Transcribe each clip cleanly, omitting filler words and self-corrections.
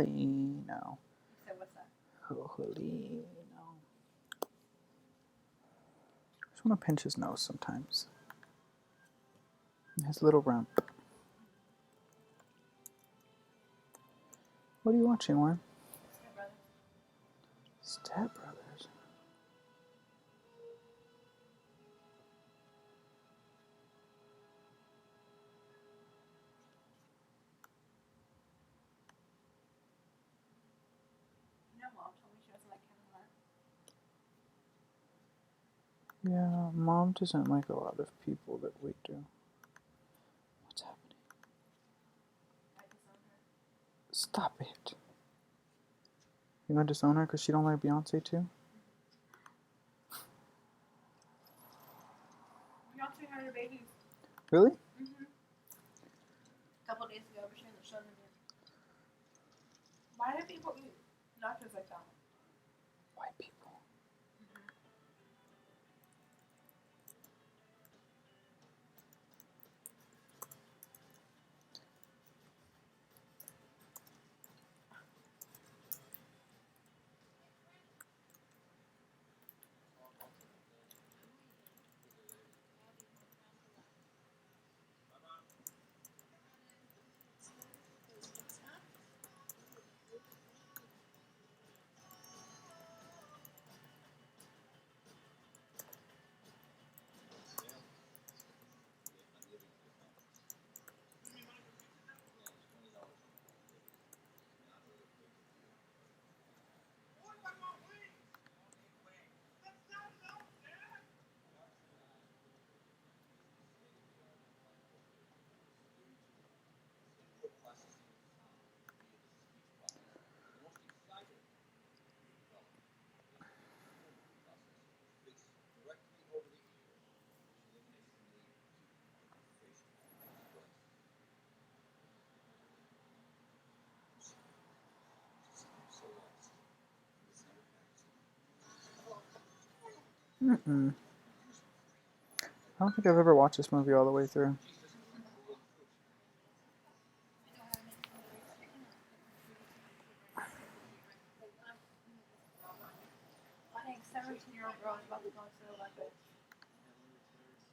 Julino. You said what's that? Julino. I just want to pinch his nose sometimes. His little rump. What are you watching, Warren? Step Brothers. Step Brothers. No, Mom told me she doesn't like Kevin Hart. Yeah, Mom doesn't like a lot of people that we do. What's happening? I disown her. Stop it. You gonna disown her because she don't like Beyonce too? Beyonce had her babies. Really? Mm-hmm. A couple days ago, but she hasn't shown them yet. Why do people eat nachos like that? White people. Mm-mm. I don't think I've ever watched this movie all the way through. I think 17-year-old girl is about to go into the Olympics.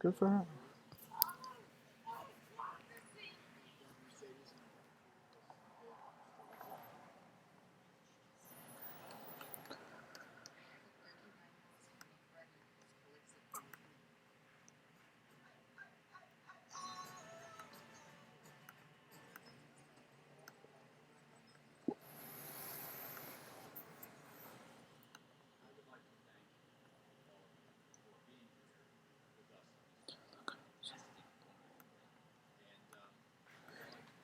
Good for her.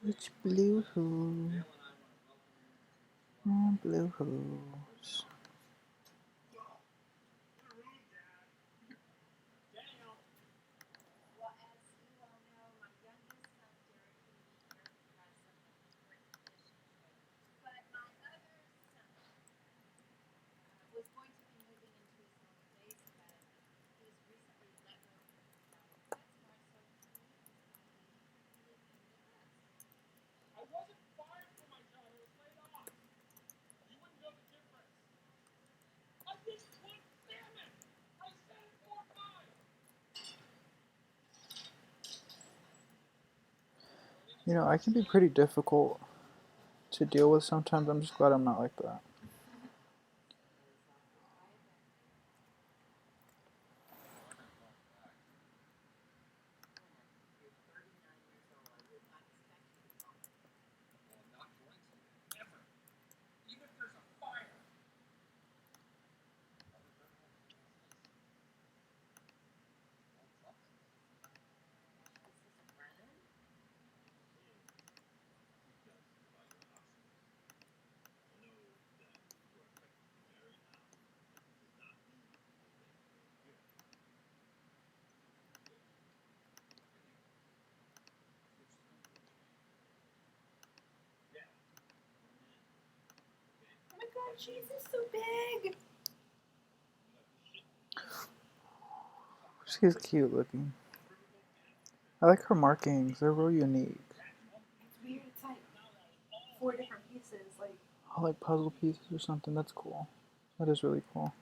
Which blue hole? Blue holes. You know, I can be pretty difficult to deal with sometimes. I'm just glad I'm not like that. Oh my god, cheese is so big! She's cute looking. I like her markings. They're real unique. It's weird. It's like 4 different pieces. Like, Oh, like puzzle pieces or something. That's cool. That is really cool.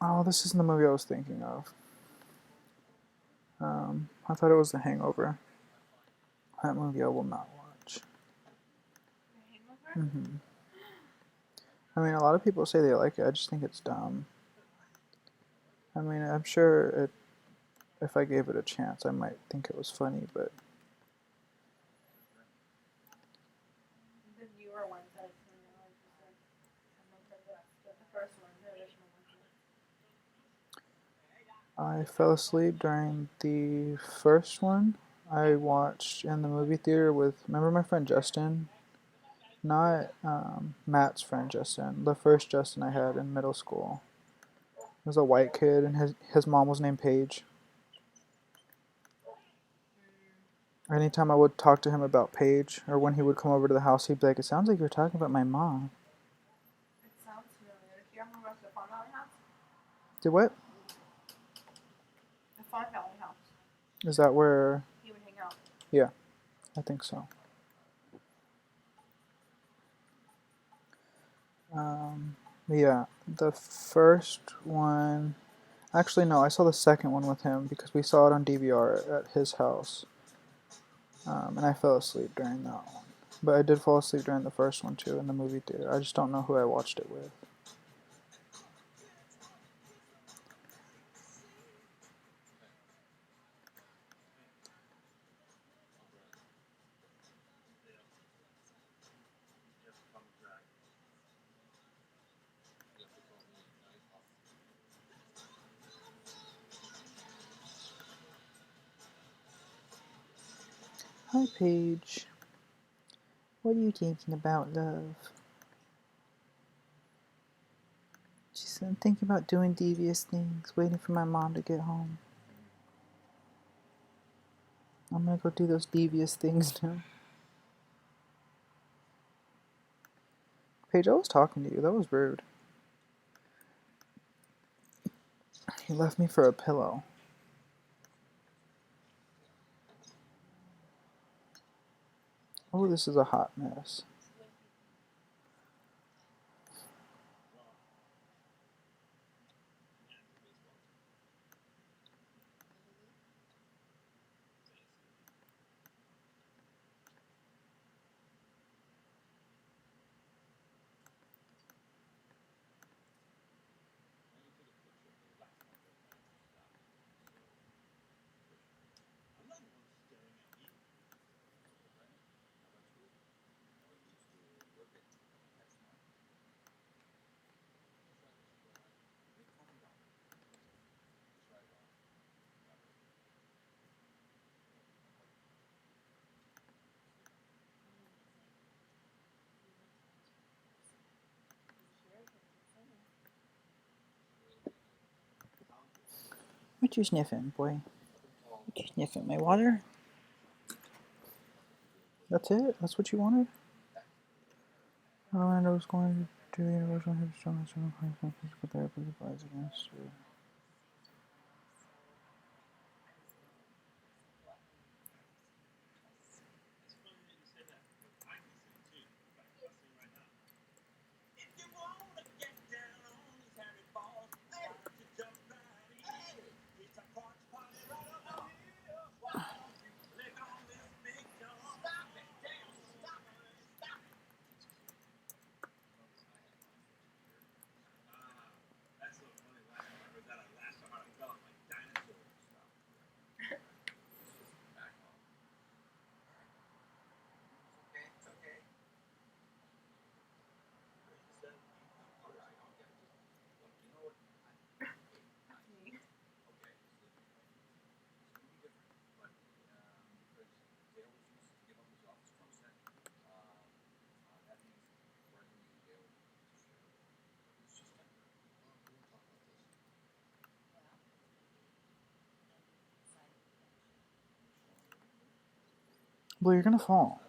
Oh, this isn't the movie I was thinking of. I thought it was The Hangover. That movie I will not watch. The Hangover? I mean, a lot of people say they like it. I just think it's dumb. I mean, I'm sure if I gave it a chance, I might think it was funny, but The newer ones that I've seen now are just like similar to the first one, the original one. I fell asleep during the first one I watched in the movie theater with, remember my friend Justin? Not Matt's friend Justin, the first Justin I had in middle school. He was a white kid, and his mom was named Paige. Anytime I would talk to him about Paige, or when he would come over to the house, he'd be like, "It sounds like you're talking about my mom." It sounds familiar. Do you remember the Fawn Valley house? Did what? The Fawn Valley house. Is that where? He would hang out. Yeah, I think so. Yeah, the first one. Actually, no, I saw the second one with him because we saw it on DVR at his house. And I fell asleep during that one. But I did fall asleep during the first one too in the movie theater. I just don't know who I watched it with. Hi, Paige. What are you thinking about, love? She said, I'm thinking about doing devious things, waiting for my mom to get home. I'm gonna go do those devious things now. Paige, I was talking to you. That was rude. You left me for a pillow. Oh, this is a hot mess. What you sniffing, boy? What you sniffing? My water? That's it? That's what you wanted? Orlando's going to the Universal Hip Summit physical therapy advice against you. Well, you're gonna fall.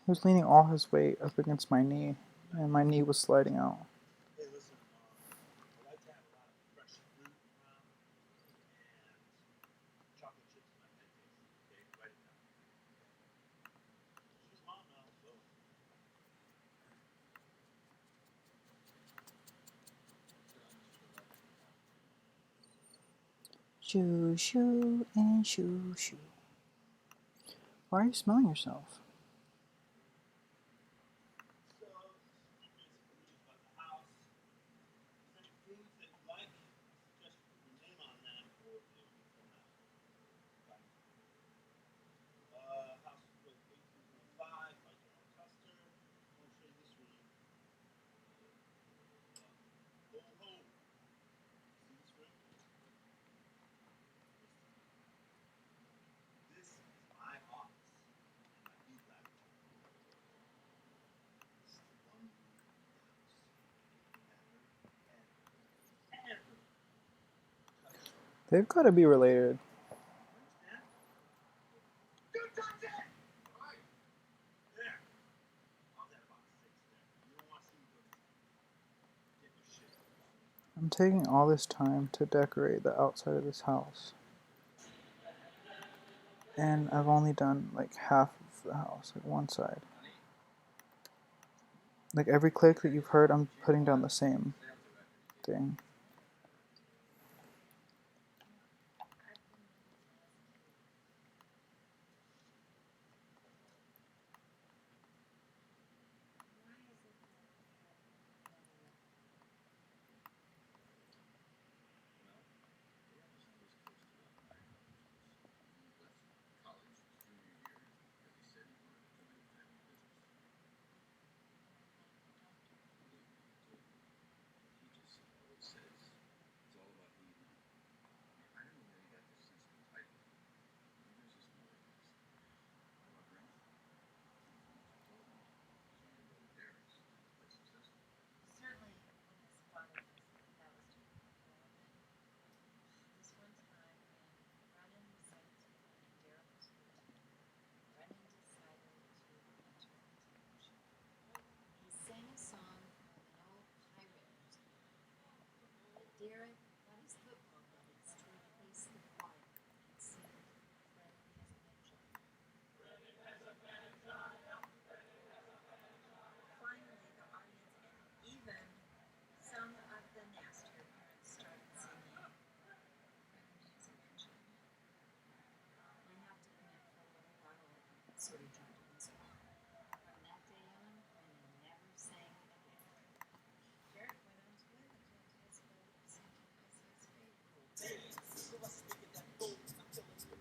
He was leaning all his weight up against my knee, and my knee was sliding out. Hey, listen, I like to have a lot of fresh fruit around and chocolate chips in my pancakes. Okay, write it down. She's mom now, so. Shoo, shoo, and shoo, shoo. Why are you smelling yourself? So, basically, just about the house. If there's any foods that you like, I suggest you put your name on them or they'll be thrown out. House is built 1825 by John Custer. I want to show you this room. Ho ho! See this room? This is my office and my meat laboratory. This is the one room in the house ever touched. They've got to be related. Understand? Don't touch it! Right. There. How's that about 6 there? You don't want to see me go to get your shit. I'm taking all this time to decorate the outside of this house. And I've only done like half of the house, like one side. Like every click that you've heard, I'm putting down the same thing.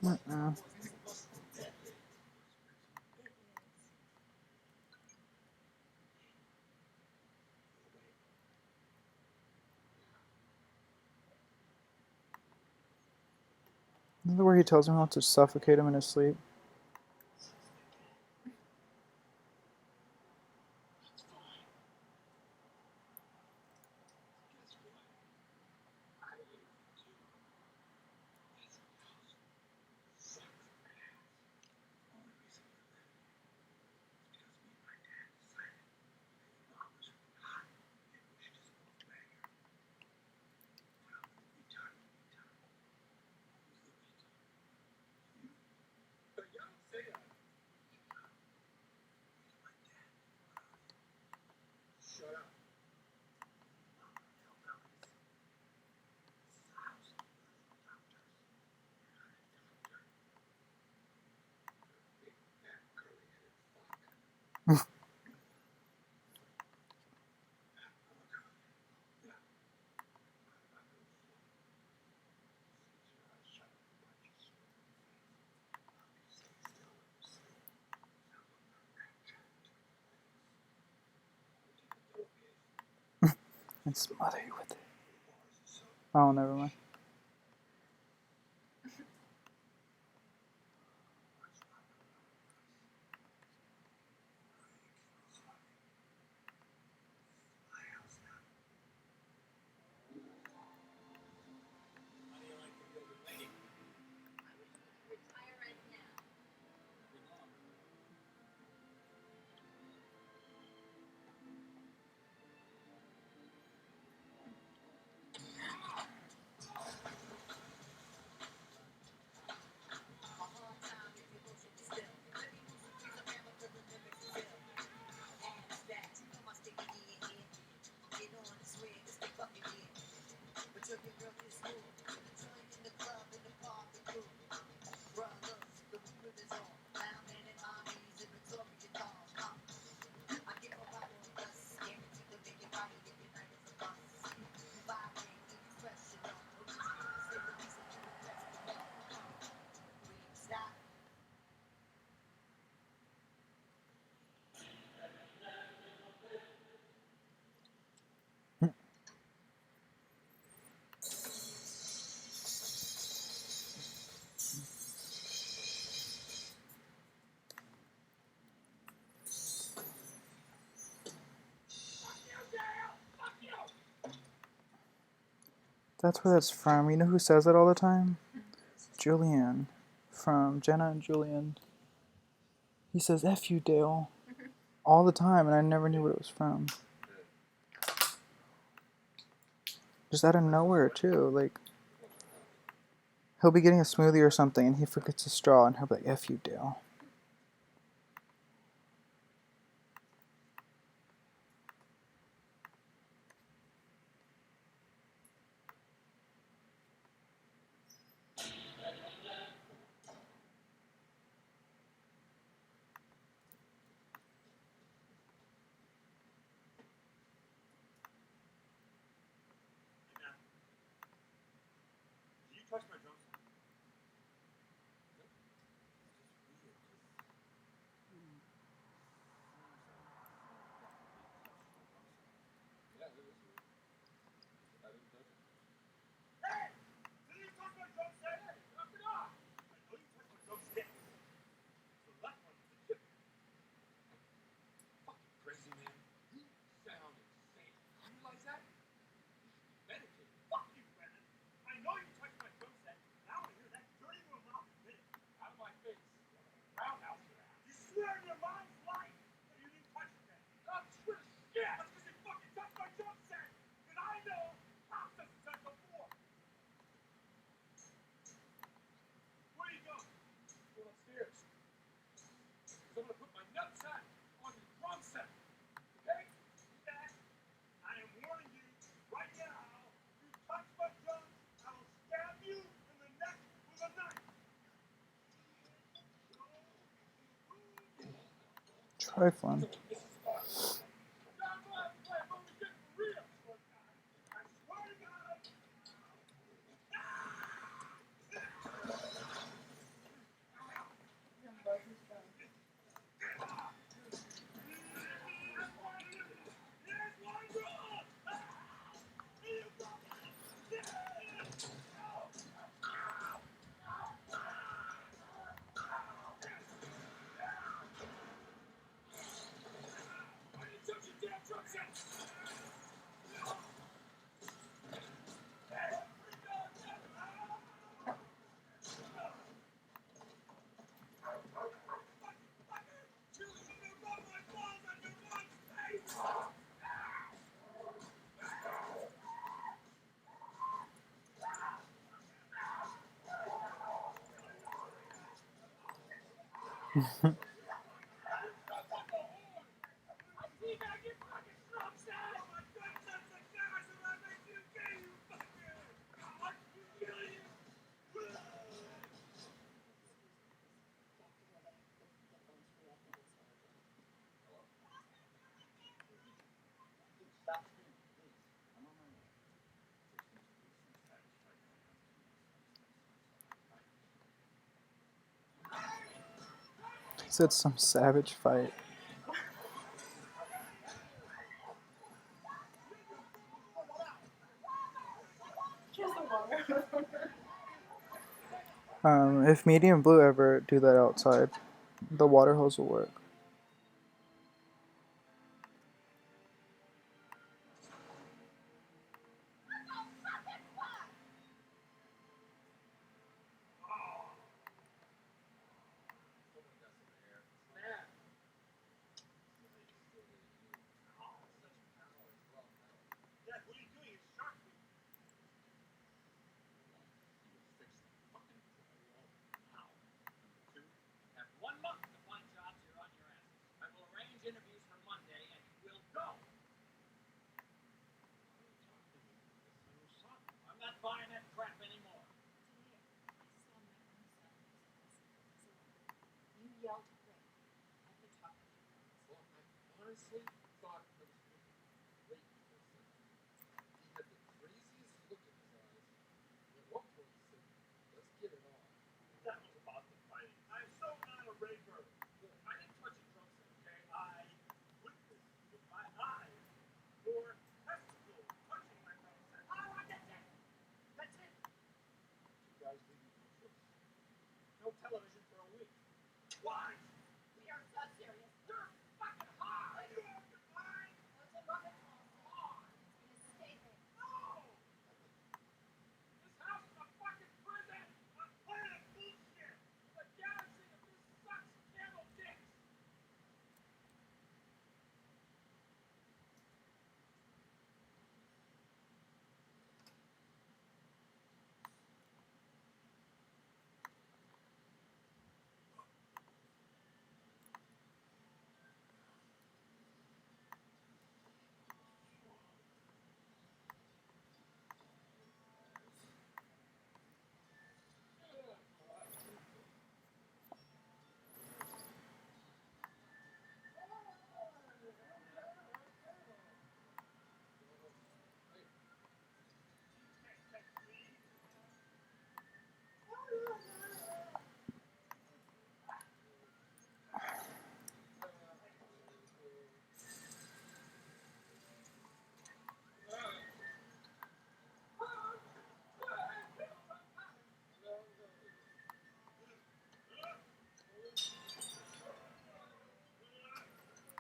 Mm-mm. Isn't that where he tells him how to suffocate him in his sleep? Shut up. And smother you with it. Oh, never mind. How do you like the yoga lady? I wish you could retire right now. That's where that's from. You know who says that all the time? Julian. From Jenna and Julian. He says, F you, Dale. All the time, and I never knew what it was from. Just out of nowhere, too. Like, he'll be getting a smoothie or something, and he forgets a straw, and he'll be like, F you, Dale. Did you touch my drum set? Hey! Did you touch my drum set? Knock it off! I know you touched my drumstick. So that one is the chip. Fucking crazy, man. You sound insane. You realize that? Medicated. Fuck you, Brennan. I know you touched my drum set. Now I hear that dirty little mouth admit it. Out of my face. Roundhouse your ass. You swear in your mom's life that you didn't touch it then. I'm sure as shit. That's because you fucking touched my drum set. And I know Pop doesn't touch before. Where you go? Go upstairs. Because I'm gonna put my nutsack on your drum set. Okay? That I am warning you right now. You touch my drums, I will stab you in the neck with a knife. Trifling. John Boy, I'm gonna get for real. I swear to God. There's one rule. I didn't touch your damn drum set. He said some savage fight. Just the water. If Medium Blue ever do that outside, the water hose will work. Dad, what are you doing? It's shark food. Now, two, you have 1 month to find jobs here on your ass. I will arrange interviews for Monday, and you will go. I'm not buying that crap anymore. You yelled great. I've been talking to you. Well, I honestly thought I was being raped for a second. He had the craziest look in his eyes. And at one point he said, let's get it on. That was about the fighting. I'm so not a raper. Look, I didn't touch a drum set, okay? I witnessed with my eyes your testicle touching my drum set. All right, that's it. That's it. You guys leave me no choice. No television for a week. Why? We are so serious. You're fucking high. You have to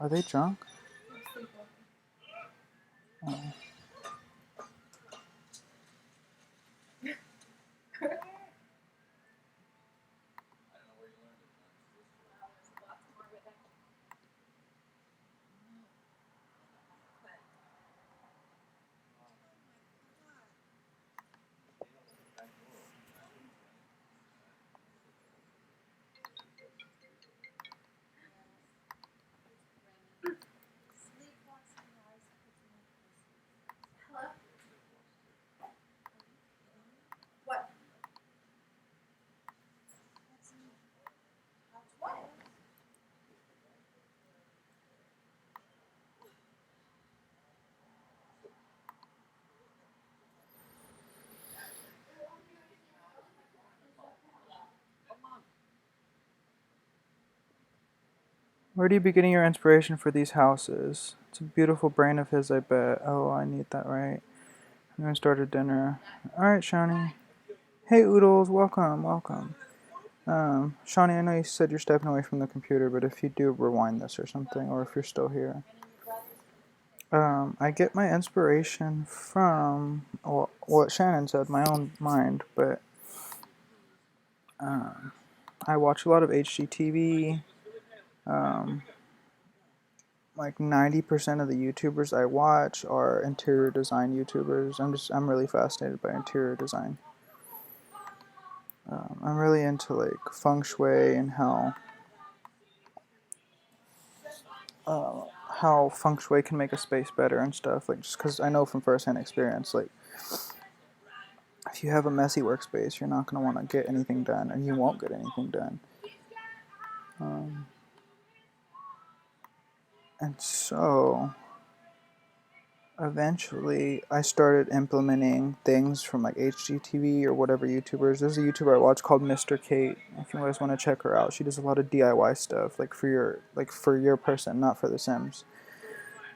Are they drunk? They're sleepwalking. Oh. Hello? What? What? Where do you be getting your inspiration for these houses? It's a beautiful brain of his, I bet. Oh, I need that right. I'm gonna start a dinner. Alright, Shawnee. Hey, Oodles, welcome, welcome. Shawnee, I know you said you're stepping away from the computer, but if you do, rewind this or something, or if you're still here. I get my inspiration from what Shannon said, my own mind, but I watch a lot of HGTV. Like 90% of the YouTubers I watch are interior design YouTubers. I'm really fascinated by interior design. I'm really into like feng shui and how feng shui can make a space better and stuff. Like just because I know from firsthand experience, like if you have a messy workspace, you're not gonna want to get anything done, and you won't get anything done. And so eventually I started implementing things from like HGTV or whatever YouTubers. There's a YouTuber I watch called Mr. Kate. If you guys want to check her out, she does a lot of DIY stuff, like for your person, not for The Sims.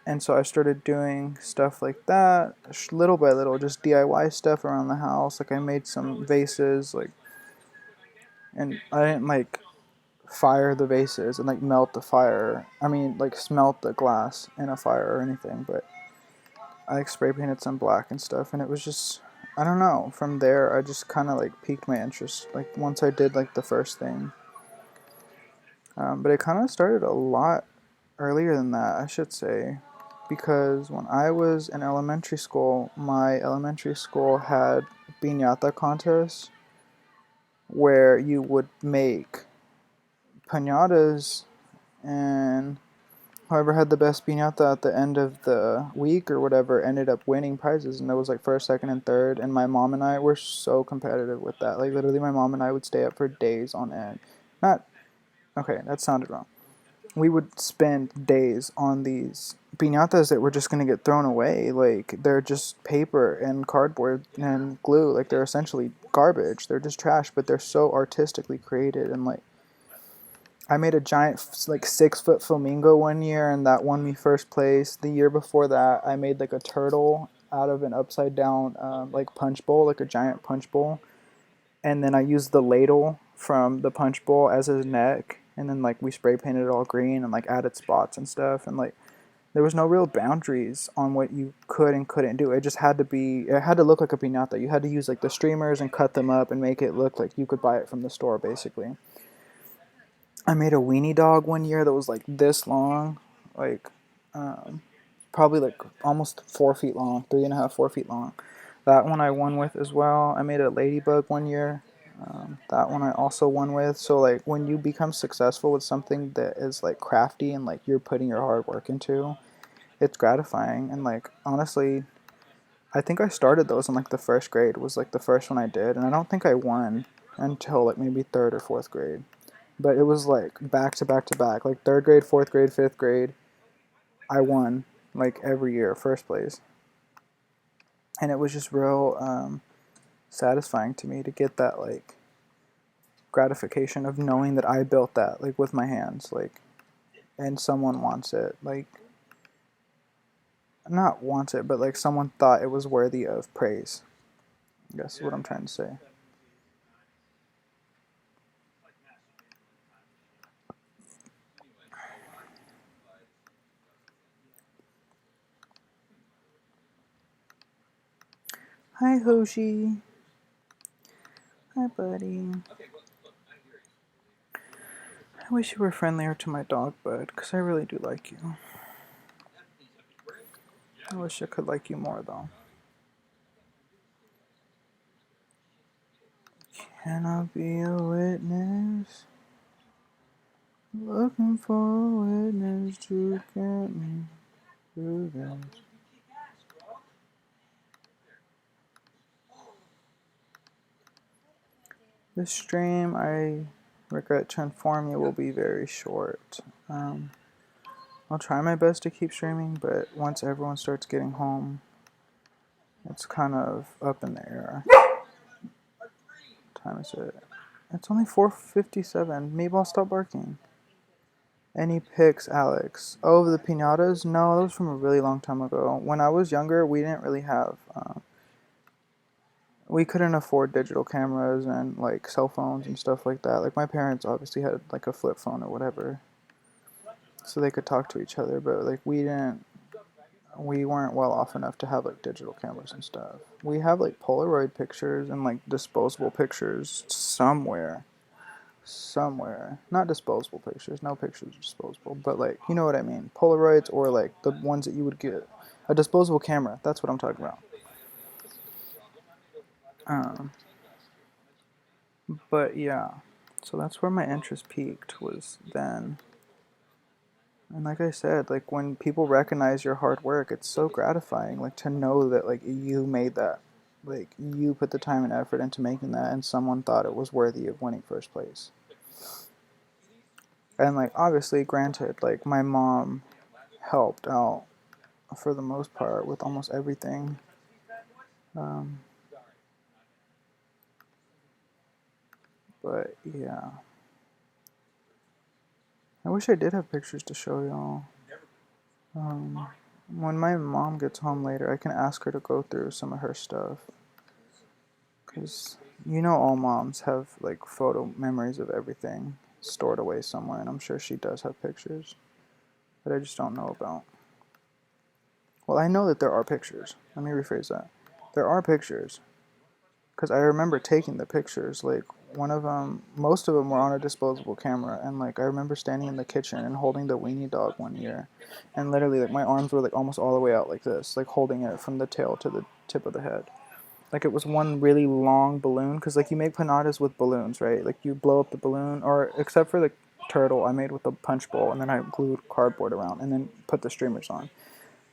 And so I started doing stuff like that, little by little, just DIY stuff around the house. Like I made some vases, like, and I didn't like fire the vases and like melt the fire. I mean, like smelt the glass in a fire or anything, but I like spray painted some black and stuff, and it was just, I don't know. From there, I just kind of like piqued my interest. Like once I did like the first thing, but it kind of started a lot earlier than that, I should say, because when I was in elementary school, my elementary school had piñata contests where you would make pinatas and whoever had the best piñata at the end of the week or whatever ended up winning prizes, and there was like first, second, and third. And my mom and I were so competitive with that. Like literally, my mom and I would stay up for days on end. Not okay, that sounded wrong. We would spend days on these piñatas that were just gonna get thrown away. Like they're just paper and cardboard and glue. Like they're essentially garbage. They're just trash, but they're so artistically created and like I made a giant, like 6 foot flamingo one year, and that won me first place. The year before that, I made like a turtle out of an upside down, like punch bowl, like a giant punch bowl, and then I used the ladle from the punch bowl as his neck, and then like we spray painted it all green and like added spots and stuff, and like there was no real boundaries on what you could and couldn't do. It just had to be, it had to look like a piñata. You had to use like the streamers and cut them up and make it look like you could buy it from the store, basically. I made a weenie dog one year that was like this long, like probably like almost 4 feet long, 3.5, 4 feet long. That one I won with as well. I made a ladybug one year. That one I also won with. So like when you become successful with something that is like crafty and like you're putting your hard work into, it's gratifying. And like honestly, I think I started those in like the first grade was like the first one I did, and I don't think I won until like maybe third or fourth grade. But it was like back to back to back. Like third grade, fourth grade, fifth grade, I won like every year, first place. And it was just real satisfying to me to get that like gratification of knowing that I built that like with my hands, like, and someone wants it, like, not wants it, but like someone thought it was worthy of praise. I guess is what I'm trying to say. Hi, Hoshi. Hi, buddy. I wish you were friendlier to my dog, bud, because I really do like you. I wish I could like you more, though. Can I be a witness? Looking for a witness to get me through this. This stream, I regret to inform you, will be very short. I'll try my best to keep streaming, but once everyone starts getting home, it's kind of up in the air. What time is it? It's only 4:57. Maybe I'll stop barking. Any pics, Alex? Oh, the pinatas? No, that was from a really long time ago. When I was younger, we didn't really have. We couldn't afford digital cameras and like cell phones and stuff like that. Like my parents obviously had like a flip phone or whatever, so they could talk to each other. But like we didn't. We weren't well off enough to have like digital cameras and stuff. We have like Polaroid pictures and like disposable pictures somewhere. Somewhere. Not disposable pictures. No pictures are disposable. But like, you know what I mean. Polaroids or like the ones that you would get. A disposable camera. That's what I'm talking about. Um, but yeah. So that's where my interest peaked was then. And like I said, like when people recognize your hard work, it's so gratifying. Like to know that like you made that. Like you put the time and effort into making that and someone thought it was worthy of winning first place. And like obviously granted, like my mom helped out for the most part with almost everything. But yeah. I wish I did have pictures to show y'all. When my mom gets home later, I can ask her to go through some of her stuff. Because you know all moms have like photo memories of everything stored away somewhere, and I'm sure she does have pictures that I just don't know about. Well, I know that there are pictures. Let me rephrase that. There are pictures. Because I remember taking the pictures. Like, one of them, most of them were on a disposable camera. And, like, I remember standing in the kitchen and holding the weenie dog one year. And literally, like, my arms were, like, almost all the way out like this. Like, holding it from the tail to the tip of the head. Like, it was one really long balloon. Because, like, you make pinatas with balloons, right? Like, you blow up the balloon. Or, except for the turtle, I made with a punch bowl. And then I glued cardboard around. And then put the streamers on.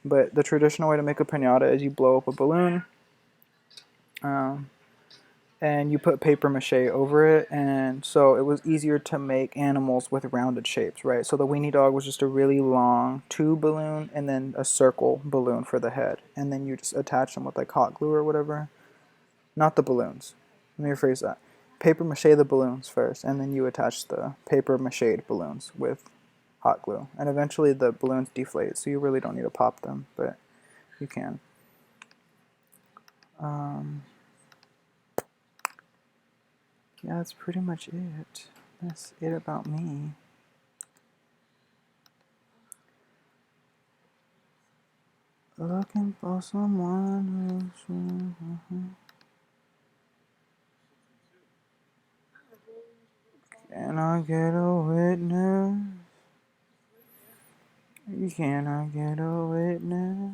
But the traditional way to make a pinata is you blow up a balloon. And you put paper mache over it, and so it was easier to make animals with rounded shapes, right? So the weenie dog was just a really long tube balloon and then a circle balloon for the head, and then you just attach them with like hot glue or whatever. Not the balloons. Let me rephrase that. Paper mache the balloons first, and then you attach the paper mache balloons with hot glue, and eventually the balloons deflate, so you really don't need to pop them, but you can. Yeah, that's pretty much it. That's it about me. Looking for someone who's. Can I get a witness? Can I get a witness?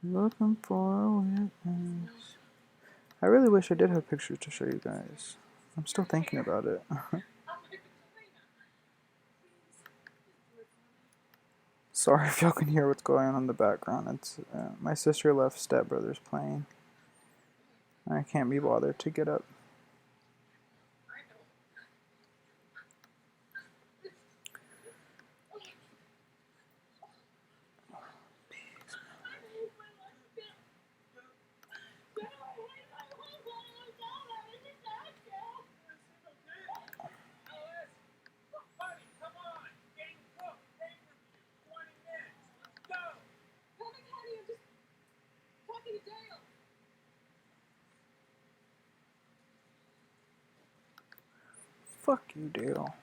Looking for a witness. I really wish I did have pictures to show you guys. I'm still thinking about it. Sorry if y'all can hear what's going on in the background. It's my sister left Step Brothers playing. I can't be bothered to get up. Fuck you, Dale.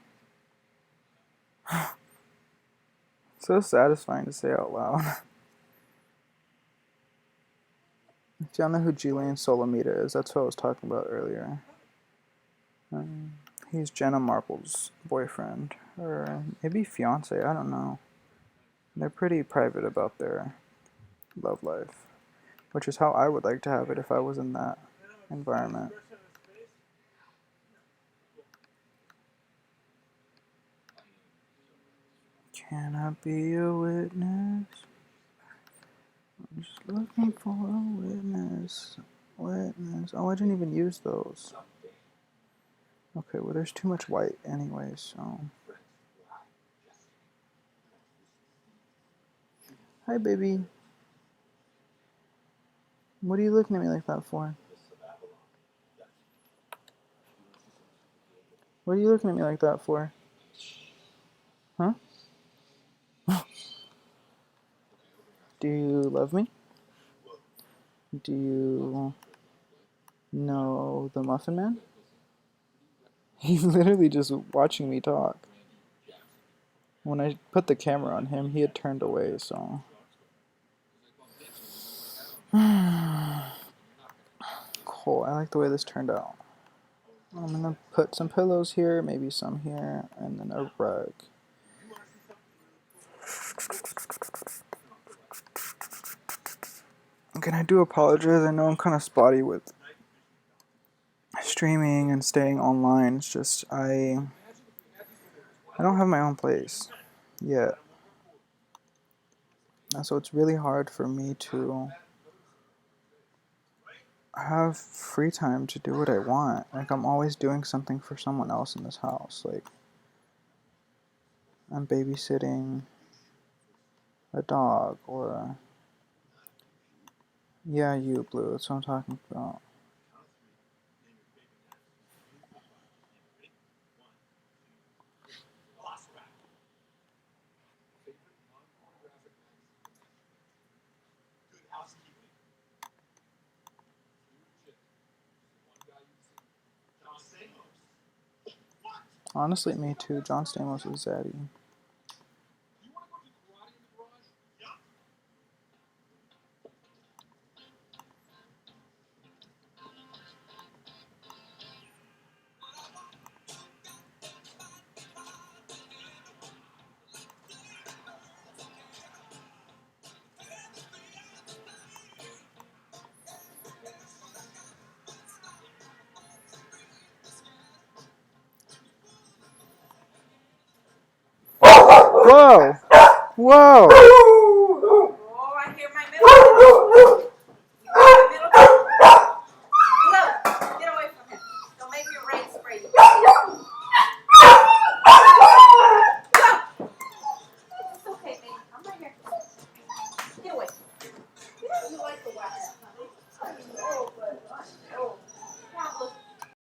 So satisfying to say out loud. If y'all know who Julian Solomita is, that's who I was talking about earlier. He's Jenna Marbles' boyfriend, or maybe fiance, I don't know. They're pretty private about their love life, which is how I would like to have it if I was in that environment. Can I be a witness? I'm just looking for a witness. Witness. Oh, I didn't even use those. Okay, well, there's too much white anyway, so. Hi, baby. What are you looking at me like that for? What are you looking at me like that for? Huh? Do you love me? Do you know the Muffin Man? He's literally just watching me talk. When I put the camera on him, he had turned away, so. Cool, I like the way this turned out. I'm gonna put some pillows here, maybe some here, and then a rug. Again, I do apologize. I know I'm kind of spotty with streaming and staying online. It's just I don't have my own place yet. And so it's really hard for me to have free time to do what I want. Like, I'm always doing something for someone else in this house. Like, I'm babysitting a dog, or yeah, you, Blue, that's what I'm talking about. Honestly, me too. John Stamos is zaddy. Whoa! Whoa!